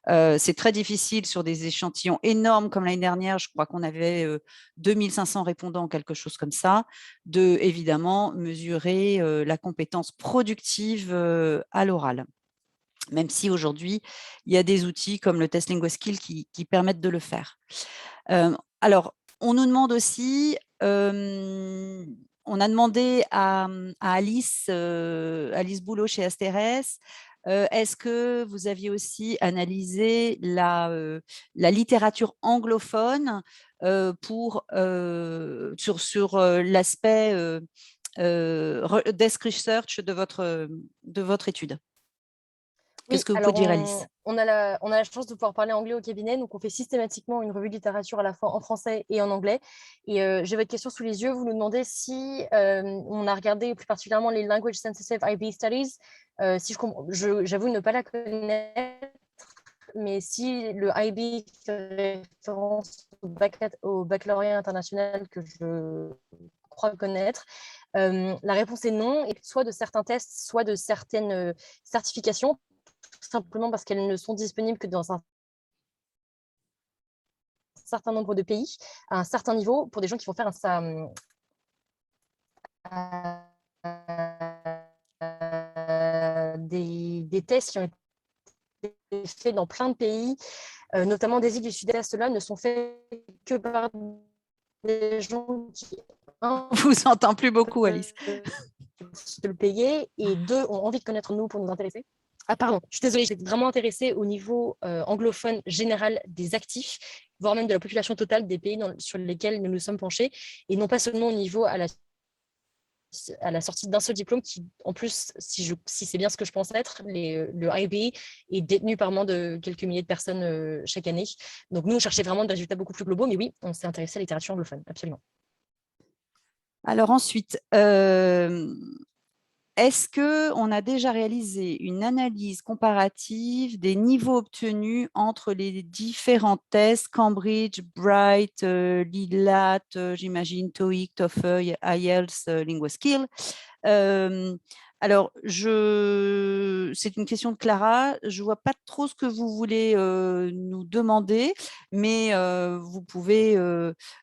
C'est très difficile sur des échantillons énormes comme l'année dernière, je crois qu'on avait 2500 répondants, quelque chose comme ça, de évidemment mesurer la compétence productive à l'oral. Même si aujourd'hui, il y a des outils comme le test LinguaSkill qui permettent de le faire. Alors, on nous demande aussi, on a demandé à Alice, Alice Boulot chez Asterès, est-ce que vous aviez aussi analysé la littérature anglophone sur l'aspect desk research de votre étude? Qu'est-ce Oui, que vous pouvez alors dire, Alice? on a la chance de pouvoir parler anglais au cabinet, donc on fait systématiquement une revue de littérature à la fois en français et en anglais. Et j'ai votre question sous les yeux, vous nous demandez si on a regardé plus particulièrement les Language Sensitive IB Studies. Si j'avoue ne pas la connaître, mais si le IB fait référence au baccalauréat international que je crois connaître, la réponse est non, et soit de certains tests, soit de certaines certifications, tout simplement parce qu'elles ne sont disponibles que dans un certain nombre de pays, à un certain niveau, pour des gens qui vont faire des tests qui ont été faits dans plein de pays, notamment des îles du Sud-Est, là, ne sont faits que par des gens qui, On vous entend plus beaucoup, Alice. se le payer, et deux, ont envie de connaître nous pour nous intéresser. Ah pardon, je suis désolée, j'étais vraiment intéressée au niveau anglophone général des actifs, voire même de la population totale des pays sur lesquels nous nous sommes penchés, et non pas seulement au niveau à la sortie d'un seul diplôme qui, en plus, si c'est bien ce que je pense être, le IB est détenu par moins de quelques milliers de personnes chaque année. Donc nous, on cherchait vraiment des résultats beaucoup plus globaux, mais oui, on s'est intéressé à la littérature anglophone, absolument. Alors ensuite, est-ce qu'on a déjà réalisé une analyse comparative des niveaux obtenus entre les différents tests, Cambridge, Bright, LILAT, j'imagine TOEIC, TOEFL, IELTS, LinguaSkill? Alors, c'est une question de Clara. Je ne vois pas trop ce que vous voulez nous demander, mais vous pouvez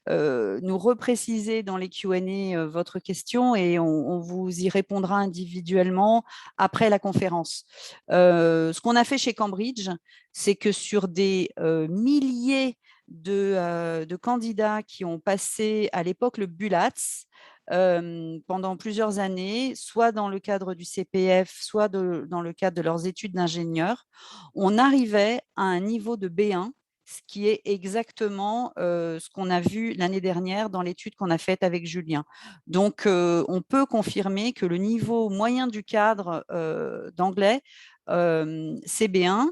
nous repréciser dans les Q&A votre question et on vous y répondra individuellement après la conférence. Ce qu'on a fait chez Cambridge, c'est que sur des milliers de candidats qui ont passé à l'époque le BULATS, pendant plusieurs années, soit dans le cadre du CPF, soit dans le cadre de leurs études d'ingénieur, on arrivait à un niveau de B1, ce qui est exactement ce qu'on a vu l'année dernière dans l'étude qu'on a faite avec Julien. Donc, on peut confirmer que le niveau moyen du cadre d'anglais, c'est B1,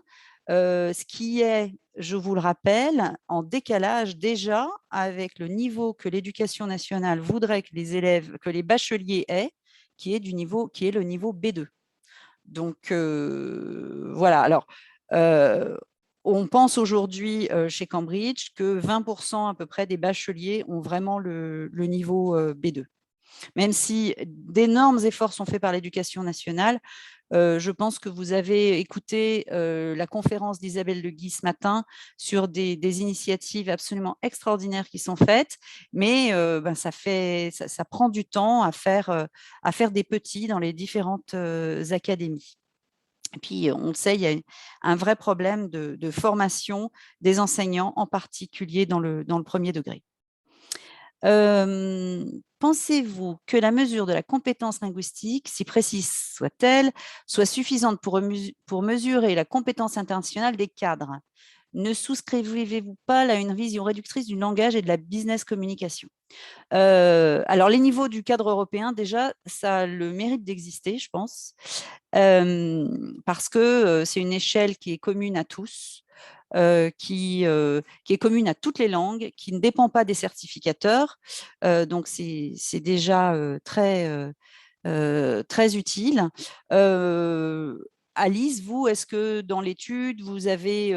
ce qui est, je vous le rappelle, en décalage déjà avec le niveau que l'éducation nationale voudrait que les élèves, que les bacheliers aient, qui est le niveau B2. Donc, voilà. Alors, on pense aujourd'hui chez Cambridge que 20% à peu près des bacheliers ont vraiment le niveau B2. Même si d'énormes efforts sont faits par l'éducation nationale, je pense que vous avez écouté la conférence d'Isabelle Le Guy ce matin sur des initiatives absolument extraordinaires qui sont faites, mais ça prend du temps à faire des petits dans les différentes académies. Et puis, on le sait, il y a un vrai problème de formation des enseignants, en particulier dans le premier degré. Pensez-vous que la mesure de la compétence linguistique, si précise soit-elle, soit suffisante pour mesurer la compétence internationale des cadres? Ne souscrivez-vous pas à une vision réductrice du langage et de la business communication? Alors, les niveaux du cadre européen, déjà, ça a le mérite d'exister, je pense, parce que c'est une échelle qui est commune à tous, qui est commune à toutes les langues, qui ne dépend pas des certificateurs. Donc, c'est déjà très utile. Alice, vous, est-ce que dans l'étude, vous avez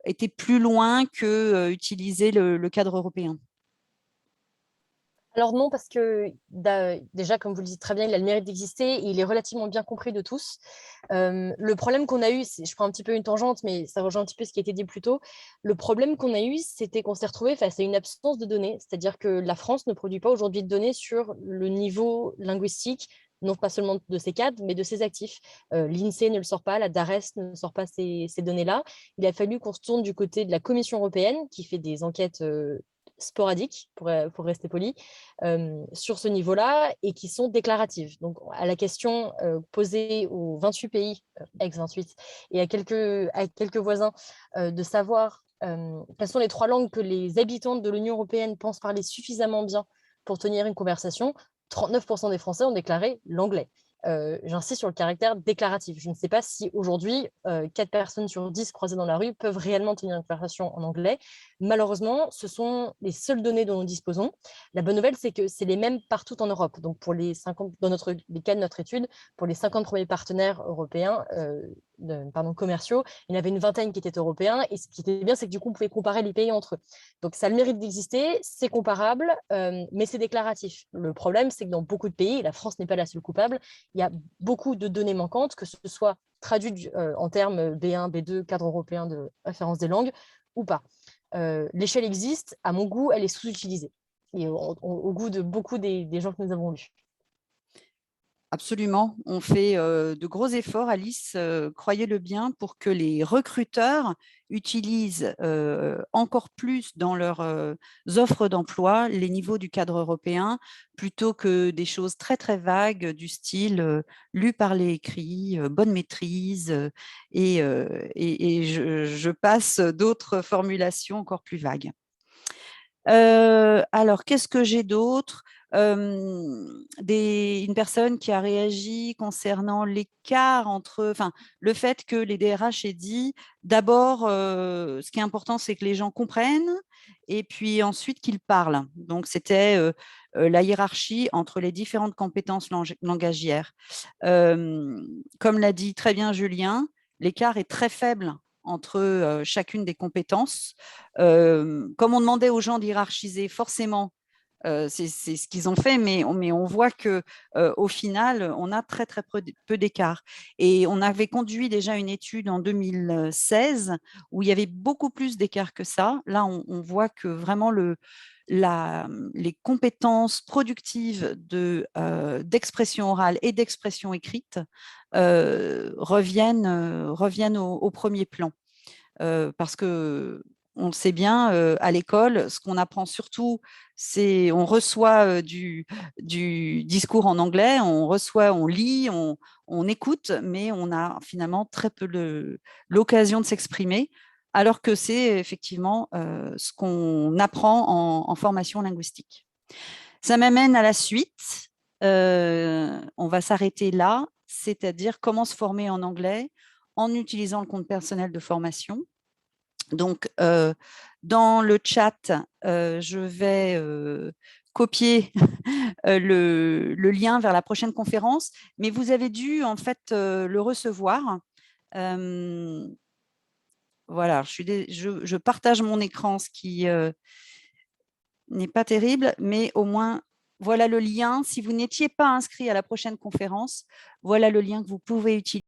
été plus loin que utiliser le cadre européen? Alors non, parce que déjà, comme vous le dites très bien, il a le mérite d'exister et il est relativement bien compris de tous. Le problème qu'on a eu, je prends un petit peu une tangente, mais ça rejoint un petit peu ce qui a été dit plus tôt. Le problème qu'on a eu, c'était qu'on s'est retrouvé face à une absence de données, c'est-à-dire que la France ne produit pas aujourd'hui de données sur le niveau linguistique, non pas seulement de ses cadres, mais de ses actifs. L'INSEE ne le sort pas, la DARES ne sort pas ces données-là. Il a fallu qu'on se tourne du côté de la Commission européenne, qui fait des enquêtes sporadiques, pour rester poli, sur ce niveau-là et qui sont déclaratives. Donc, à la question posée aux 28 pays, ex-28, et à quelques voisins, de savoir quelles sont les 3 langues que les habitants de l'Union européenne pensent parler suffisamment bien pour tenir une conversation, 39% des Français ont déclaré l'anglais. J'insiste sur le caractère déclaratif. Je ne sais pas si aujourd'hui, 4 personnes sur 10 croisées dans la rue peuvent réellement tenir une conversation en anglais. Malheureusement, ce sont les seules données dont nous disposons. La bonne nouvelle, c'est que c'est les mêmes partout en Europe. Donc, pour les 50, dans les cas de notre étude, pour les 50 premiers partenaires européens, commerciaux, il y en avait une vingtaine qui étaient européens. Et ce qui était bien, c'est que du coup, on pouvait comparer les pays entre eux. Donc, ça a le mérite d'exister, c'est comparable, mais c'est déclaratif. Le problème, c'est que dans beaucoup de pays, et la France n'est pas la seule coupable, il y a beaucoup de données manquantes, que ce soit traduites en termes B1, B2, cadre européen de référence des langues, ou pas. L'échelle existe, à mon goût, elle est sous-utilisée, et au goût de beaucoup des gens que nous avons lus. Absolument. On fait de gros efforts, Alice, croyez-le bien, pour que les recruteurs utilisent encore plus dans leurs offres d'emploi les niveaux du cadre européen plutôt que des choses très, très vagues du style lu, parlé, écrit, bonne maîtrise et je passe d'autres formulations encore plus vagues. Alors, qu'est-ce que j'ai d'autre? Une personne qui a réagi concernant l'écart le fait que les DRH aient dit d'abord, ce qui est important, c'est que les gens comprennent et puis ensuite qu'ils parlent. Donc, c'était la hiérarchie entre les différentes compétences langagières. Comme l'a dit très bien Julien, l'écart est très faible entre chacune des compétences. Comme on demandait aux gens d'hierarchiser, forcément, c'est ce qu'ils ont fait, mais on voit qu'au final, on a très, très peu d'écart. Et on avait conduit déjà une étude en 2016 où il y avait beaucoup plus d'écart que ça. Là, on voit que vraiment les compétences productives d'expression orale et d'expression écrite reviennent au premier plan. Parce que on le sait bien, à l'école, ce qu'on apprend surtout, c'est on reçoit du discours en anglais, on lit, on écoute, mais on a finalement très peu l'occasion de s'exprimer, alors que c'est effectivement ce qu'on apprend en formation linguistique. Ça m'amène à la suite. On va s'arrêter là, c'est-à-dire comment se former en anglais en utilisant le compte personnel de formation. Donc, dans le chat, je vais copier le lien vers la prochaine conférence, mais vous avez dû en fait le recevoir. Voilà, je partage mon écran, ce qui n'est pas terrible, mais au moins, voilà le lien. Si vous n'étiez pas inscrit à la prochaine conférence, voilà le lien que vous pouvez utiliser.